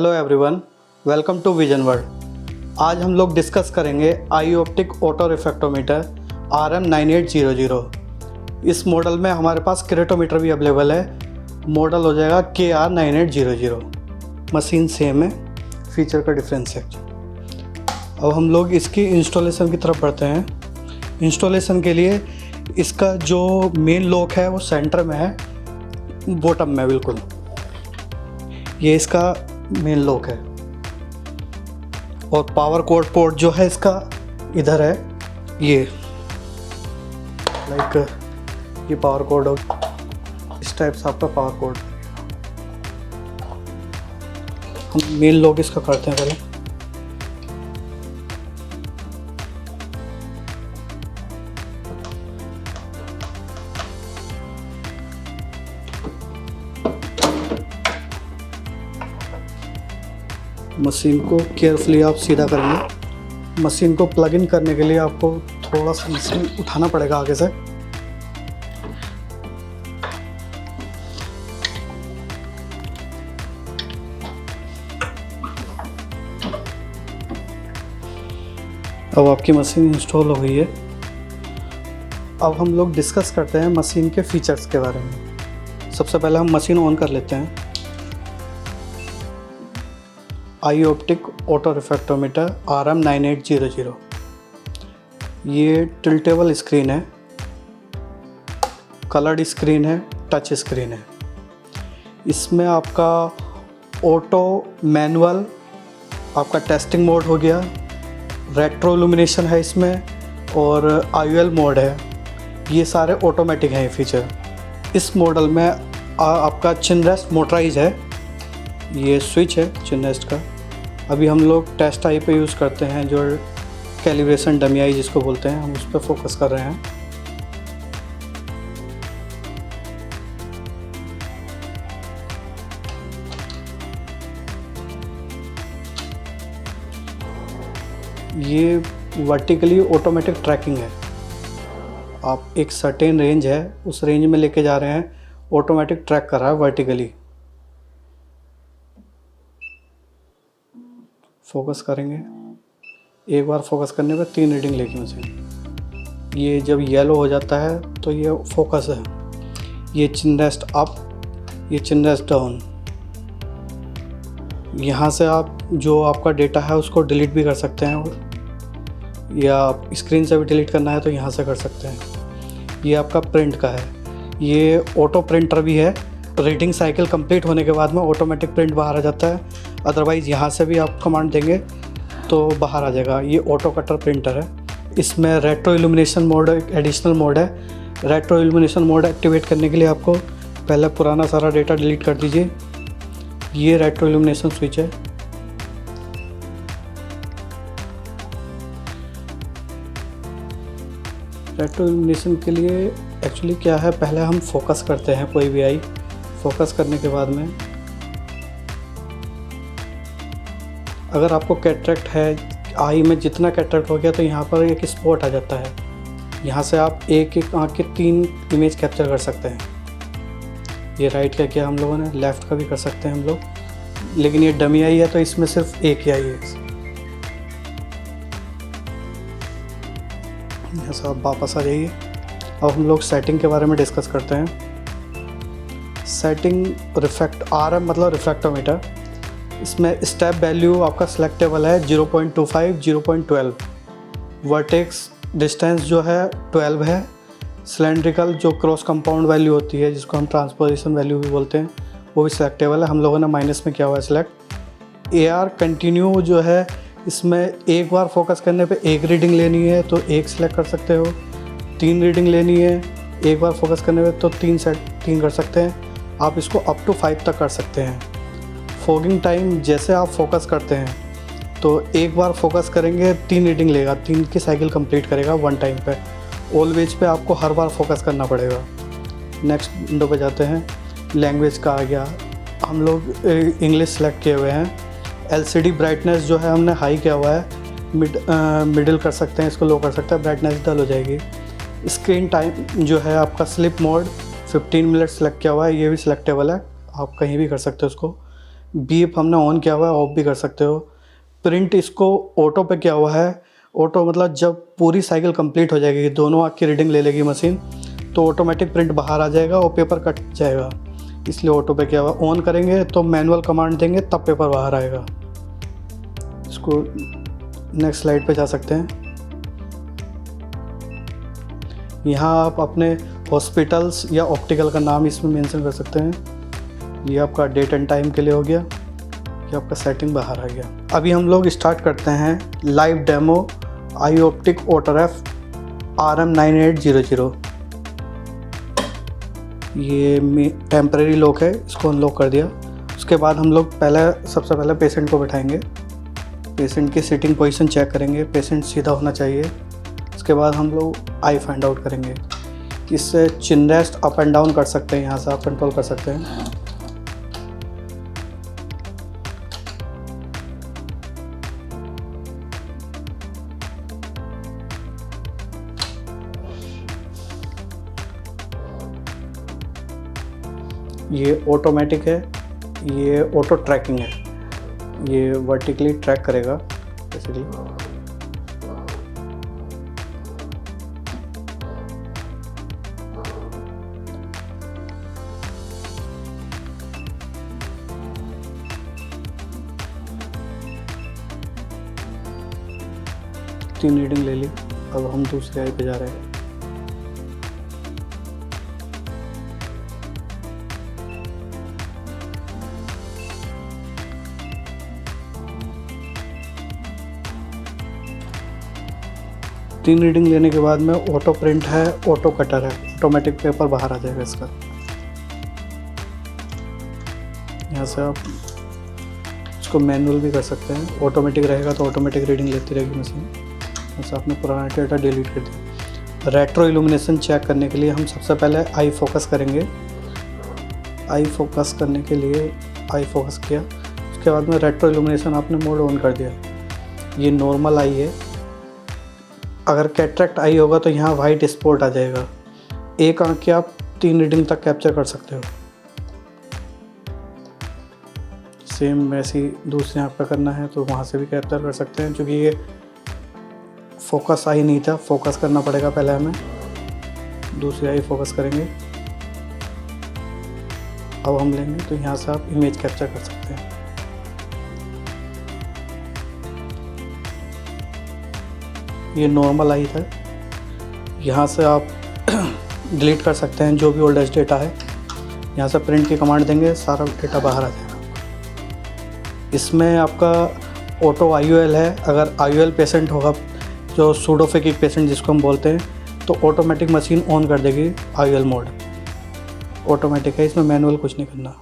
Hello everyone, welcome to vision world. आज हम लोग डिस्कस करेंगे आई ऑप्टिक ऑटो रिफ्रैक्टोमीटर RM9800। इस मॉडल में हमारे पास क्रेटोमीटर भी अवेलेबल है। मॉडल हो जाएगा KR9800। मशीन सेम है, फीचर का डिफरेंस है। अब हम लोग इसकी इंस्टॉलेशन की तरफ बढ़ते हैं। इंस्टॉलेशन के लिए इसका जो मेन लॉक है वो सेंटर में है, बॉटम में बिल्कुल। ये इसका मेन लॉक है और पावर कोड पोर्ट जो है इसका इधर है। ये लाइक ये पावर कोड हो, इस टाइप से आपका पावर कोड। हम मेन लॉक इसका करते हैं पहले। मशीन को केयरफुली आप सीधा करेंगे। मशीन को प्लग इन करने के लिए आपको थोड़ा सा मशीन उठाना पड़ेगा आगे से। अब आपकी मशीन इंस्टॉल हो गई है। अब हम लोग डिस्कस करते हैं मशीन के फीचर्स के बारे में। सबसे पहले हम मशीन ऑन कर लेते हैं। आई ऑप्टिक ऑटो रिफ्रैक्टोमीटर RM9800। ये टिल्टेबल स्क्रीन है, कलर्ड स्क्रीन है, टच स्क्रीन है। इसमें आपका ऑटो, मैनुअल, आपका टेस्टिंग मोड हो गया, रेट्रो इल्यूमिनेशन है इसमें, और IOL मोड है। ये सारे ऑटोमेटिक हैं ये फीचर। इस मॉडल में आपका चिन रेस्ट मोटराइज है। ये स्विच है चिन रेस्ट का। अभी हम लोग टेस्ट आई पे यूज़ करते हैं, जो कैलिब्रेशन डमी आई जिसको बोलते हैं, हम उस पर फोकस कर रहे हैं। ये वर्टिकली ऑटोमेटिक ट्रैकिंग है। आप एक सर्टेन रेंज है, उस रेंज में लेके जा रहे हैं, ऑटोमेटिक ट्रैक कर रहा है वर्टिकली। फोकस करेंगे, एक बार फोकस करने पर 3 रीडिंग लेगी मशीन। ये जब येलो हो जाता है तो ये फोकस है। ये चिन रेस्ट अप, ये चिन रेस्ट डाउन। यहाँ से आप जो आपका डेटा है उसको डिलीट भी कर सकते हैं, या स्क्रीन से भी डिलीट करना है तो यहाँ से कर सकते हैं। ये आपका प्रिंट का है। ये ऑटो प्रिंटर भी है। रीडिंग साइकिल कंप्लीट होने के बाद में ऑटोमेटिक प्रिंट बाहर आ जाता है। अदरवाइज़ यहाँ से भी आप कमांड देंगे तो बाहर आ जाएगा। ये ऑटो कटर प्रिंटर है। इसमें रेट्रो इल्यूमिनेशन मोड एक एडिशनल मोड है। रेट्रो इल्यूमिनेशन मोड एक्टिवेट करने के लिए आपको पहले पुराना सारा डेटा डिलीट कर दीजिए। ये रेट्रो इल्यूमिनेशन स्विच है। रेट्रो इल्यूमिनेशन के लिए एक्चुअली क्या है, पहले हम फोकस करते हैं कोई भी आई। फोकस करने के बाद में अगर आपको कैटरेक्ट है, आई में जितना कैटरेक्ट हो गया तो यहाँ पर एक स्पॉट आ जाता है। यहाँ से आप एक एक आँख के 3 इमेज कैप्चर कर सकते हैं। ये राइट का किया हम लोगों ने, लेफ़्ट का भी कर सकते हैं हम लोग, लेकिन ये डमी आई है तो इसमें सिर्फ एक ही आई है। यहाँ से आप वापस आ जाइए। अब हम लोग सेटिंग के बारे में डिस्कस करते हैं। सेटिंग RM मतलब रिफ्रैक्टोमीटर। इसमें स्टेप वैल्यू आपका सिलेक्टेबल है 0.25, 0.12। वर्टेक्स डिस्टेंस जो है 12 है। सिलेंड्रिकल जो क्रॉस कंपाउंड वैल्यू होती है, जिसको हम ट्रांसपोजिशन वैल्यू भी बोलते हैं, वो भी सिलेक्टेबल है। हम लोगों ने माइनस में किया हुआ है सिलेक्ट। AR कंटिन्यू जो है, इसमें एक बार फोकस करने पे 1 रीडिंग लेनी है तो 1 सिलेक्ट कर सकते हो। 3 रीडिंग लेनी है एक बार फोकस करने पे तो 3 कर सकते हैं। आप इसको अप टू 5 तक कर सकते हैं। फोगिंग टाइम जैसे आप फोकस करते हैं तो एक बार फोकस करेंगे 3 रीडिंग लेगा, 3 की साइकिल कंप्लीट करेगा 1 टाइम पे। ऑलवेज पे आपको हर बार फोकस करना पड़ेगा। नेक्स्ट विंडो पे जाते हैं। लैंग्वेज का आ गया, हम लोग इंग्लिश सेलेक्ट किए हुए हैं। LCD ब्राइटनेस जो है हमने हाई किया हुआ है। मिडिल कर सकते हैं, इसको लो कर सकते हैं, ब्राइटनेस डल हो जाएगी। स्क्रीन टाइम जो है आपका स्लिप मोड 15 मिनट सेलेक्ट किया हुआ है, ये भी सिलेक्टेबल है, आप कहीं भी कर सकते हो उसको। बीप हमने ऑन किया हुआ है, ऑफ भी कर सकते हो। प्रिंट इसको ऑटो पे किया हुआ है। ऑटो मतलब जब पूरी साइकिल कंप्लीट हो जाएगी, दोनों आँख की रीडिंग ले लेगी मशीन, तो ऑटोमेटिक प्रिंट बाहर आ जाएगा और पेपर कट जाएगा, इसलिए ऑटो पे किया हुआ। ऑन करेंगे तो मैनुअल कमांड देंगे तब पेपर बाहर आएगा। इसको नेक्स्ट स्लाइड पे जा सकते हैं। यहाँ आप अपने हॉस्पिटल्स या ऑप्टिकल का नाम इसमें मेंशन कर सकते हैं। ये आपका डेट एंड टाइम के लिए हो गया, ये आपका सेटिंग बाहर आ गया। अभी हम लोग स्टार्ट करते हैं live demo iOptic OTRF RM9800। ये टेम्परेरी लॉक है, इसको अनलॉक कर दिया। उसके बाद हम लोग सबसे पहले पेशेंट को बैठाएंगे, पेशेंट की सिटिंग पोजीशन चेक करेंगे, पेशेंट सीधा होना चाहिए। उसके बाद हम लोग आई फाइंड आउट करेंगे। इससे चिन रेस्ट अप एंड डाउन कर सकते हैं, यहाँ से आप कंट्रोल कर सकते हैं। ये ऑटोमेटिक है, ये ऑटो ट्रैकिंग है, ये वर्टिकली ट्रैक करेगा बेसिकली। तीन रीडिंग ले ली, अब हम दूसरे आई पे जा रहे हैं। तीन रीडिंग लेने के बाद में ऑटो प्रिंट है, ऑटो कटर है, ऑटोमेटिक पेपर बाहर आ जाएगा इसका। यहाँ से आप इसको मैनुअल भी कर सकते हैं, ऑटोमेटिक रहेगा तो ऑटोमेटिक रीडिंग लेती रहेगी मशीन। जैसे आपने पुराना डेटा डिलीट कर दिया। रेट्रो इल्यूमिनेशन चेक करने के लिए हम सबसे पहले आई फोकस करेंगे। आई फोकस करने के लिए आई फोकस किया, उसके बाद में रेट्रो इल्यूमिनेशन आपने मोड ऑन कर दिया। ये नॉर्मल आई है, अगर कैटरेक्ट आई होगा तो यहाँ वाइट स्पॉट आ जाएगा। एक आँख की आप 3 रीडिंग तक कैप्चर कर सकते हो। सेम वैसे ही दूसरे आँख पे करना है तो वहाँ से भी कैप्चर कर सकते हैं। क्योंकि ये फोकस आई नहीं था, फोकस करना पड़ेगा पहले हमें। दूसरी आई फोकस करेंगे, अब हम लेंगे तो यहाँ से आप इमेज कैप्चर कर सकते हैं। ये नॉर्मल आई था, यहाँ से आप डिलीट कर सकते हैं जो भी ओल्डेस्ट डेटा है। यहाँ से प्रिंट की कमांड देंगे, सारा डेटा बाहर आ जाएगा। इसमें आपका ऑटो IOL है। अगर IOL पेशेंट होगा, जो सूडोफेकिक पेशेंट जिसको हम बोलते हैं, तो ऑटोमेटिक मशीन ऑन कर देगी IOL मोड। ऑटोमेटिक है, इसमें मैनुअल कुछ नहीं करना।